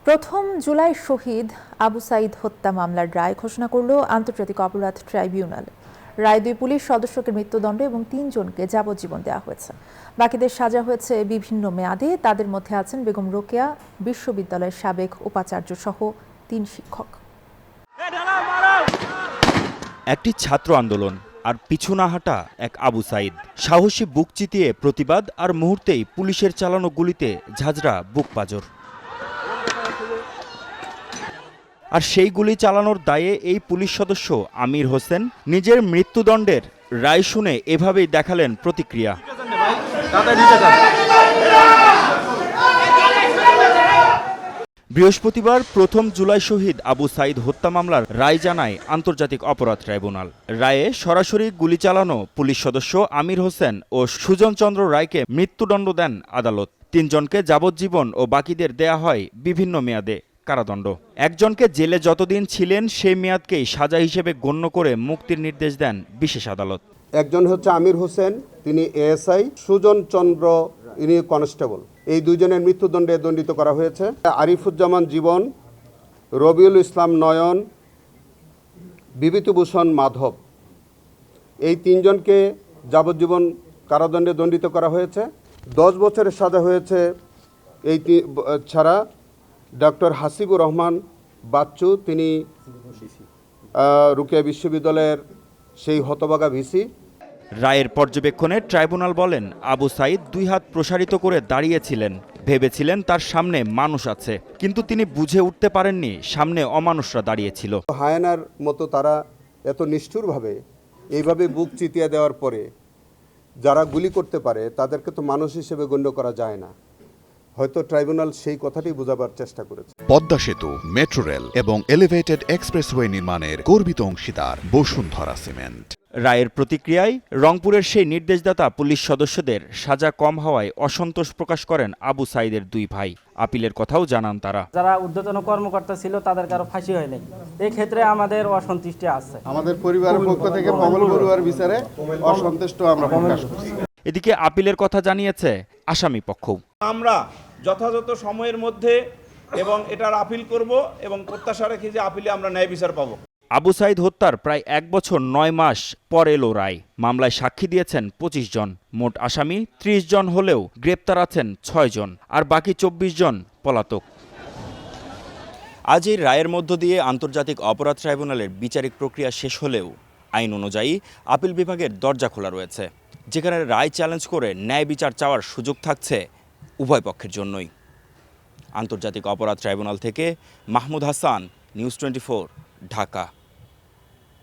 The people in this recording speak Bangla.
প্রথম জুলাই শহীদ আবু সাঈদ হত্যা মামলার রায় ঘোষণা করল আন্তর্জাতিক অপরাধ ট্রাইব্যুনাল। রায় 2 পুলিশ সদস্যকে মৃত্যুদণ্ড এবং 3 জনকে যাবজ্জীবন দেওয়া হয়েছে। বাকিদের সাজা হয়েছে বিভিন্ন মেয়াদে। তাদের মধ্যে আছেন বেগম রোকেয়া, বিশ্ববিদ্যালয়ের সাবেক উপাচার্য সহ 3 শিক্ষক। একটি ছাত্র আন্দোলন আর পিছু না হাঁটা এক আবু সাঈদ। সাহসী বুক চিতিয়ে প্রতিবাদ আর মুহূর্তেই পুলিশের চালানো গুলিতে ঝাঁঝরা বুক পাজর। আর সেই গুলি চালানোর দায়ে এই পুলিশ সদস্য আমির হোসেন নিজের মৃত্যুদণ্ডের রায় শুনে এভাবেই দেখালেন প্রতিক্রিয়া। বৃহস্পতিবার প্রথম জুলাই শহীদ আবু সাঈদ হত্যা মামলার রায় জানায় আন্তর্জাতিক অপরাধ ট্রাইব্যুনাল। রায়ে সরাসরি গুলি চালানো পুলিশ সদস্য আমির হোসেন ও সুজন চন্দ্র রায়কে মৃত্যুদণ্ড দেন আদালত। 3 জনকে যাবজ্জীবন ও বাকিদের দেয়া হয় বিভিন্ন মেয়াদে কারাদণ্ড। একজনকে জেলে যতদিন ছিলেন সেই মেয়াদকেই সাজা হিসেবে গণ্য করে মুক্তির নির্দেশ দেন বিশেষ আদালত। একজন হচ্ছে আমির হোসেন, তিনি এএসআই, সুজন চন্দ্র ইনি কনস্টেবল। এই 2 জনের মৃত্যুদণ্ডে দণ্ডিত করা হয়েছে। আরিফুজ্জামান জীবন, রবিউল ইসলাম নয়ন, বিভূতিভূষণ মাধব, এই 3 জনকে যাবজ্জীবন কারাদণ্ডে দণ্ডিত করা হয়েছে। 10 বছরের সাজা হয়েছে এই ছাড়া ডক্টর হাসিবুর রহমান বাচ্চু, তিনি রোকেয়া বিশ্ববিদ্যালয়ের সেই হতভাগা ভিসি। রায়ের পর্যবেক্ষণে ট্রাইব্যুনাল বলেন, আবু সাঈদ 2 হাত প্রসারিত করে দাঁড়িয়েছিলেন, ভেবেছিলেন তার সামনে মানুষ আছে, কিন্তু তিনি বুঝে উঠতে পারেননি সামনে অমানুষরা দাঁড়িয়েছিল। হায়নার মতো তারা এত নিষ্ঠুরভাবে এইভাবে বুক চিতিয়ে দেওয়ার পরে যারা গুলি করতে পারে তাদেরকে তো মানুষ হিসেবে গণ্য করা যায় না। হয়তো ট্রাইব্যুনাল সেই কথাটি বোঝাবার চেষ্টা করেছে। পদ্মা সেতু, মেট্রো রেল এবং এলিভেটেড এক্সপ্রেসওয়ে নির্মাণের গর্বিত অংশীদার বসুন্ধরা সিমেন্ট। রায়ের প্রতিক্রিয়ায় রংপুরের সেই নির্দেশদাতা পুলিশ সদস্যদের সাজা কম হওয়ায় অসন্তোষ প্রকাশ করেন আবু সাঈদের 2 ভাই। আপিলের কথাও জানান তারা। যারা ঊর্ধ্বতন কর্মকর্তা ছিল তাদের কারো ফাঁসি হয়নি, এই ক্ষেত্রে আমাদের অসন্তুষ্টি আছে। আমাদের পরিবারের পক্ষ থেকে কমল বড়ুয়ার বিচারে অসন্তুষ্ট আমরা প্রকাশ করছি। এদিকে আপিলের কথা জানিয়েছে আসামি পক্ষ। আমরা যথাযথ সময়ের মধ্যে এবং এটার আপিল করব এবং প্রত্যাশা রাখি যে আপিলে আমরা ন্যায় বিচার পাবো। আবু সাঈদ হত্যার প্রায় 1 বছর 9 মাস পর এলো রায়। মামলায় সাক্ষী দিয়েছেন 25 জন। মোট আসামি 30 জন হলেও গ্রেপ্তার আছেন 6 জন, আর বাকি 24 জন পলাতক। আজ এই রায়ের মধ্য দিয়ে আন্তর্জাতিক অপরাধ ট্রাইব্যুনালের বিচারিক প্রক্রিয়া শেষ হলেও আইন অনুযায়ী আপিল বিভাগের দরজা খোলা রয়েছে, যেখানে রায় চ্যালেঞ্জ করে ন্যায় বিচার চাওয়ার সুযোগ থাকছে উভয় পক্ষের জন্যই। আন্তর্জাতিক অপরাধ ট্রাইব্যুনাল থেকে মাহমুদ হাসান, নিউজ 24, ঢাকা।